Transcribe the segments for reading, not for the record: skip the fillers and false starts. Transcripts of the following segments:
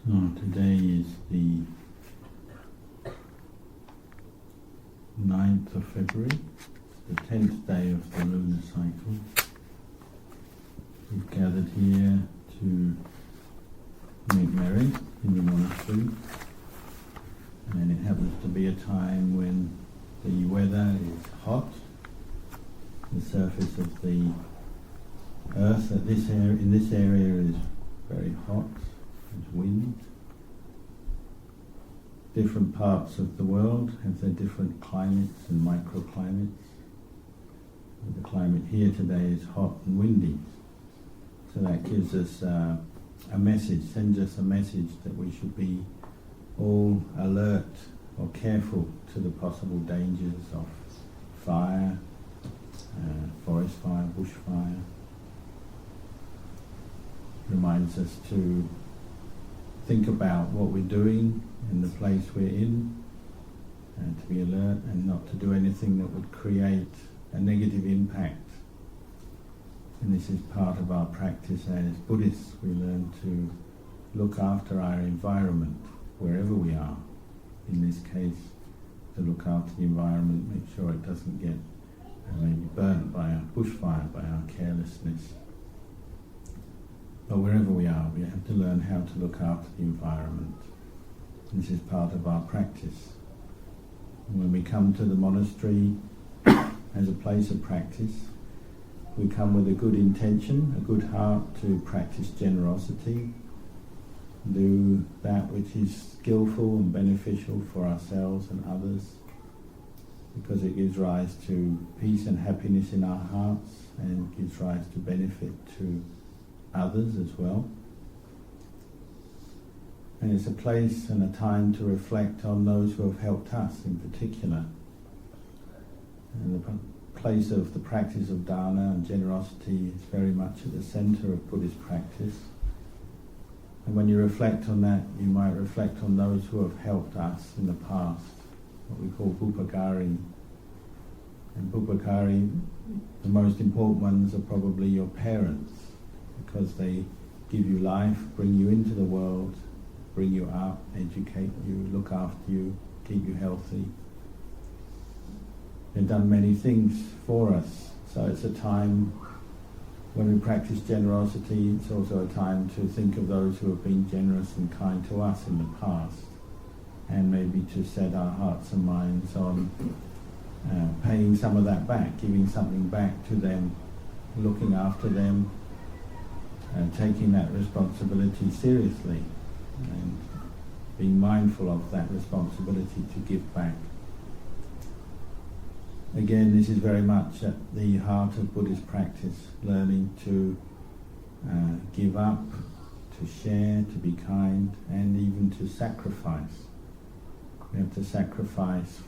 Today is the 9th of February, the 10th day of the lunar cycle. We've gathered here to make merry in the monastery, and it happens to be a time when the weather is hot. The surface of the earth in this area is very hot. There's wind. Different parts of the world have their different climates and microclimates. The climate here today is hot and windy, so that gives us a message, sends us a message that we should be all alert or careful to the possible dangers of fire, forest fire, bushfire. Reminds us to think about what we're doing in the place we're in, and to be alert and not to do anything that would create a negative impact. And this is part of our practice as Buddhists. We learn to look after our environment wherever we are. In this case, to look after the environment, make sure it doesn't get maybe burnt by a bushfire, by our carelessness. But wherever we are, we have to learn how to look after the environment. This is part of our practice. And when we come to the monastery as a place of practice, we come with a good intention, a good heart to practice generosity, do that which is skillful and beneficial for ourselves and others, because it gives rise to peace and happiness in our hearts and gives rise to benefit to others as well. And it's a place and a time to reflect on those who have helped us in particular. And the place of the practice of dana and generosity is very much at the centre of Buddhist practice. And when you reflect on that, you might reflect on those who have helped us in the past, what we call bupakari. And bupakari, the most important ones are probably your parents, because they give you life, bring you into the world, bring you up, educate you, look after you, keep you healthy. They've done many things for us, so it's a time when we practice generosity. It's also a time to think of those who have been generous and kind to us in the past, and maybe to set our hearts and minds on paying some of that back, giving something back to them, looking after them, and taking that responsibility seriously and being mindful of that responsibility to give back. Again, this is very much at the heart of Buddhist practice, learning to give up, to share, to be kind, and even to sacrifice. We have to sacrifice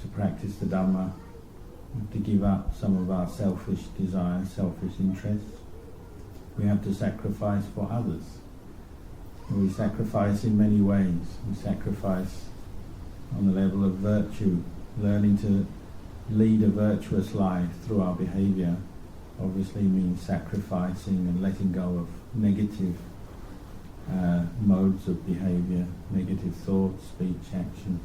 to practice the Dhamma. We have to give up some of our selfish desires, selfish interests. We have to sacrifice for others. And we sacrifice in many ways. We sacrifice on the level of virtue, learning to lead a virtuous life through our behaviour. Obviously means sacrificing and letting go of negative modes of behaviour, negative thoughts, speech, action.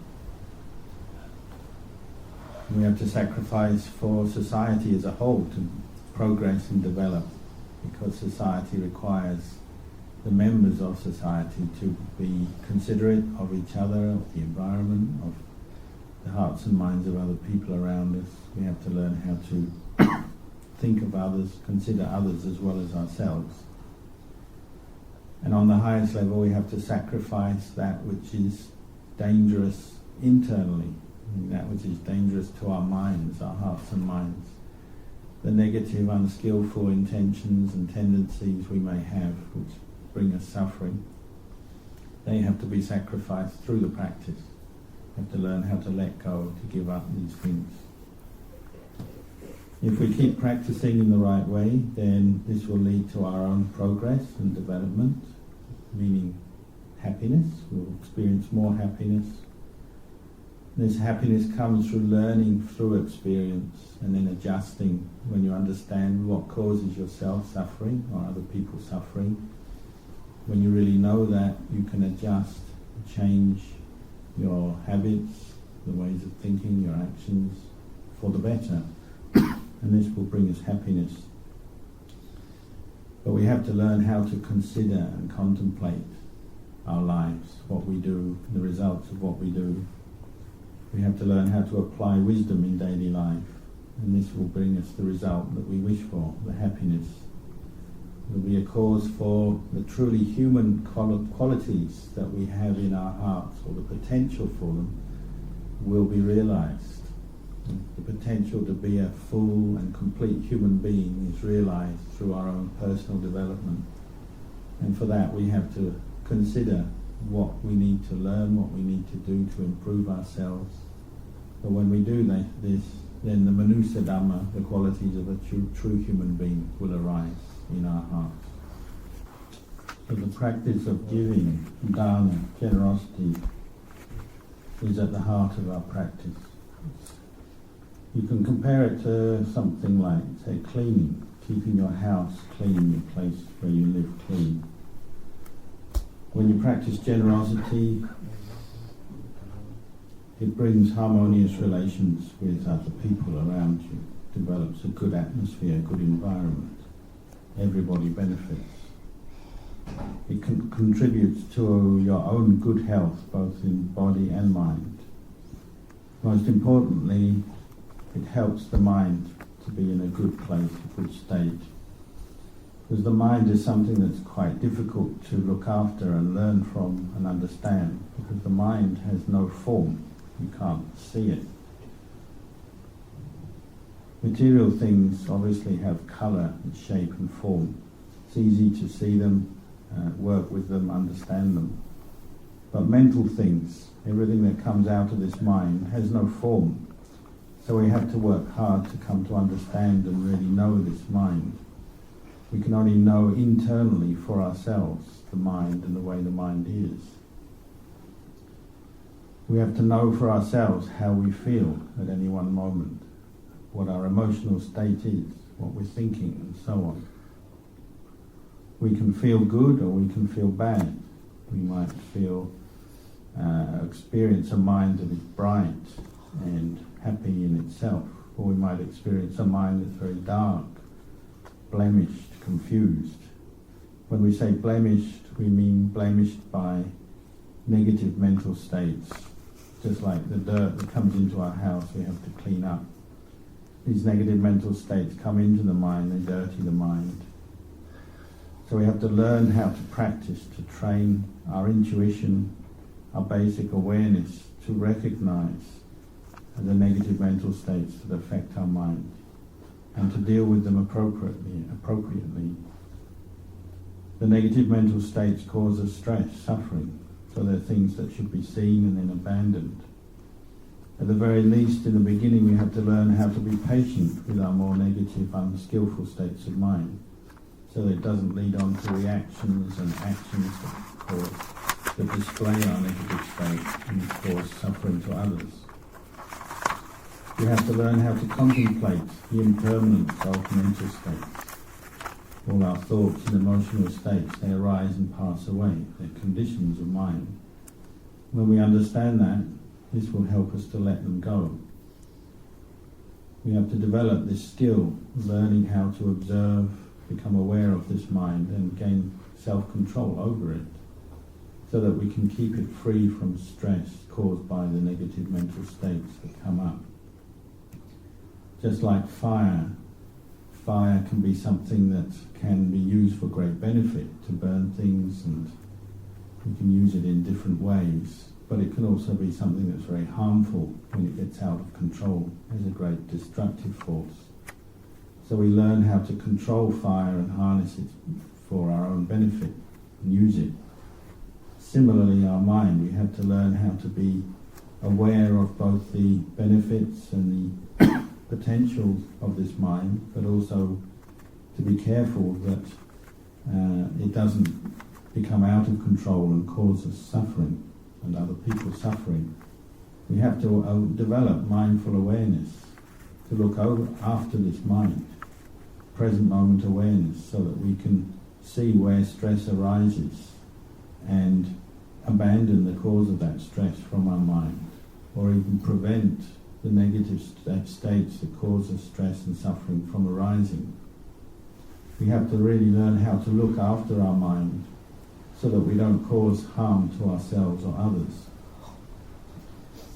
We have to sacrifice for society as a whole to progress and develop, because society requires the members of society to be considerate of each other, of the environment, of the hearts and minds of other people around us. We have to learn how to think of others, consider others as well as ourselves. And on the highest level, we have to sacrifice that which is dangerous internally, that which is dangerous to our minds, our hearts and minds. The negative, unskillful intentions and tendencies we may have, which bring us suffering, they have to be sacrificed through the practice. We have to learn how to let go, to give up these things. If we keep practicing in the right way, then this will lead to our own progress and development, meaning happiness. We'll experience more happiness. This happiness comes through learning through experience and then adjusting when you understand what causes yourself suffering or other people suffering. when you really know that, you can adjust, change your habits, the ways of thinking, your actions for the better. And this will bring us happiness. But we have to learn how to consider and contemplate our lives, what we do, the results of what we do. We have to learn how to apply wisdom in daily life, and this will bring us the result that we wish for, the happiness. It will be a cause for the truly human qualities that we have in our hearts, or the potential for them, will be realized. The potential to be a full and complete human being is realized through our own personal development. And for that we have to consider what we need to learn, what we need to do to improve ourselves. But when we do this, then the Manusa Dhamma, the qualities of a true human being, will arise in our hearts. So the practice of giving, dana, generosity, is at the heart of our practice. You can compare it to something like, say, cleaning, keeping your house clean, the place where you live clean. When you practice generosity, it brings harmonious relations with other people around you, develops a good atmosphere, a good environment. Everybody benefits. It contributes to your own good health, both in body and mind. Most importantly, it helps the mind to be in a good place, a good state. Because the mind is something that's quite difficult to look after and learn from and understand, because the mind has no form. You can't see it. Material things obviously have colour and shape and form. It's easy to see them, work with them, understand them. But mental things, everything that comes out of this mind, has no form. So we have to work hard to come to understand and really know this mind. We can only know internally for ourselves the mind and the way the mind is. We have to know for ourselves how we feel at any one moment, what our emotional state is, what we're thinking, and so on. We can feel good or we can feel bad. We might experience a mind that is bright and happy in itself, or we might experience a mind that's very dark, blemished, confused. When we say blemished, we mean blemished by negative mental states, just like the dirt that comes into our house we have to clean up. These negative mental states come into the mind, they dirty the mind. So we have to learn how to practice, to train our intuition, our basic awareness, to recognize the negative mental states that affect our mind, and to deal with them appropriately. The negative mental states cause us stress, suffering, so they're things that should be seen and then abandoned. At the very least, in the beginning, we have to learn how to be patient with our more negative, unskillful states of mind, so that it doesn't lead on to reactions and actions that display our negative state and cause suffering to others. We have to learn how to contemplate the impermanence of mental states. All our thoughts and emotional states, they arise and pass away. They're conditions of mind. When we understand that, this will help us to let them go. We have to develop this skill, learning how to observe, become aware of this mind and gain self-control over it, so that we can keep it free from stress caused by the negative mental states that come up. Just like fire can be something that can be used for great benefit, to burn things, and we can use it in different ways, but it can also be something that's very harmful when it gets out of control, as a great destructive force. So we learn how to control fire and harness it for our own benefit and use it. Similarly, our mind, we have to learn how to be aware of both the benefits and the potential of this mind, but also to be careful that it doesn't become out of control and cause us suffering and other people suffering. We have to develop mindful awareness to look after this mind, present moment awareness, so that we can see where stress arises abandon the cause of that stress from our mind, or even prevent the negative states that cause us stress and suffering from arising. We have to really learn how to look after our mind so that we don't cause harm to ourselves or others.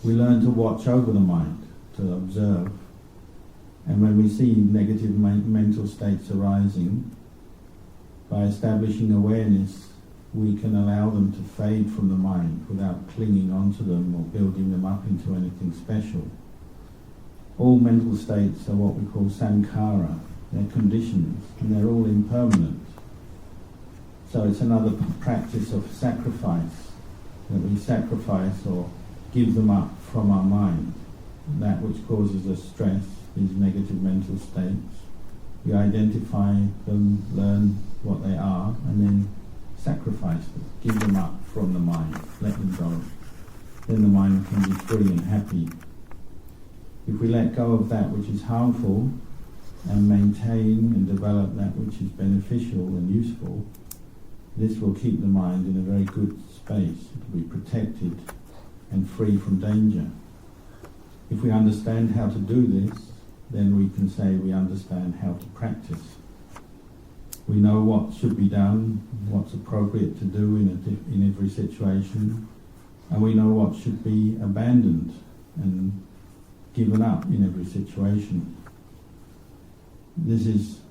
We learn to watch over the mind, to observe, and when we see negative mental states arising, by establishing awareness, we can allow them to fade from the mind without clinging onto them or building them up into anything special. All mental states are what we call sankhara. They're conditions, and they're all impermanent. So it's another practice of sacrifice, that we sacrifice or give them up from our mind. That which causes us stress, these negative mental states, we identify them, learn what they are, and then sacrifice them, give them up from the mind, let them go. Then the mind can be free and happy. If we let go of that which is harmful and maintain and develop that which is beneficial and useful, this will keep the mind in a very good space. It will be protected and free from danger. If we understand how to do this, then we can say we understand how to practice. We know what should be done, what's appropriate to do in every situation, and we know what should be abandoned and given up in every situation. This is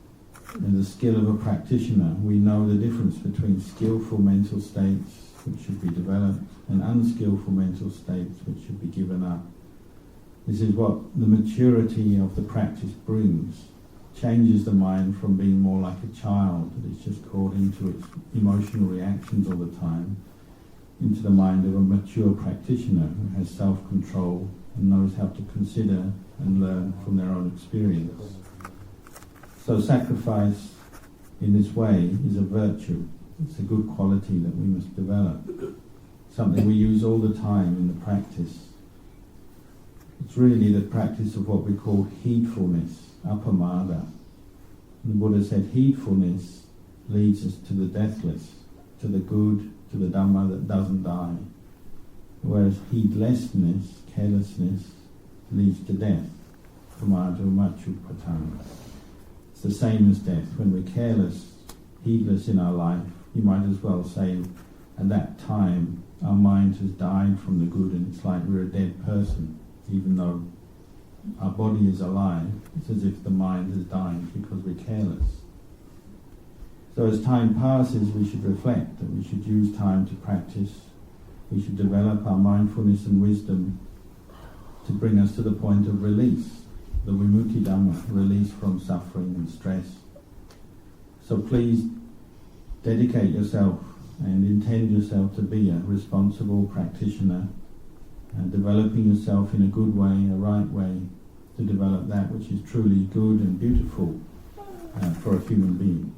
the skill of a practitioner. We know the difference between skillful mental states which should be developed and unskillful mental states which should be given up. This is what the maturity of the practice brings. Changes the mind from being more like a child that is just caught into its emotional reactions all the time, into the mind of a mature practitioner who has self-control and knows how to consider and learn from their own experience. So sacrifice in this way is a virtue. It's a good quality that we must develop, something we use all the time in the practice. It's really the practice of what we call heedfulness, apamada. The Buddha said heedfulness leads us to the deathless, to the good, to the Dhamma that doesn't die. Whereas heedlessness, carelessness, leads to death. Pamado machu patang. It's the same as death. When we're careless, heedless in our life, you might as well say at that time our mind has died from the good and it's like we're a dead person. Even though our body is alive, it's as if the mind has died because we're careless. So as time passes, we should reflect that we should use time to practice. We should develop our mindfulness and wisdom to bring us to the point of release, the vimutti dhamma, release from suffering and stress. So please dedicate yourself and intend yourself to be a responsible practitioner, developing yourself in a good way, a right way, to develop that which is truly good and beautiful for a human being.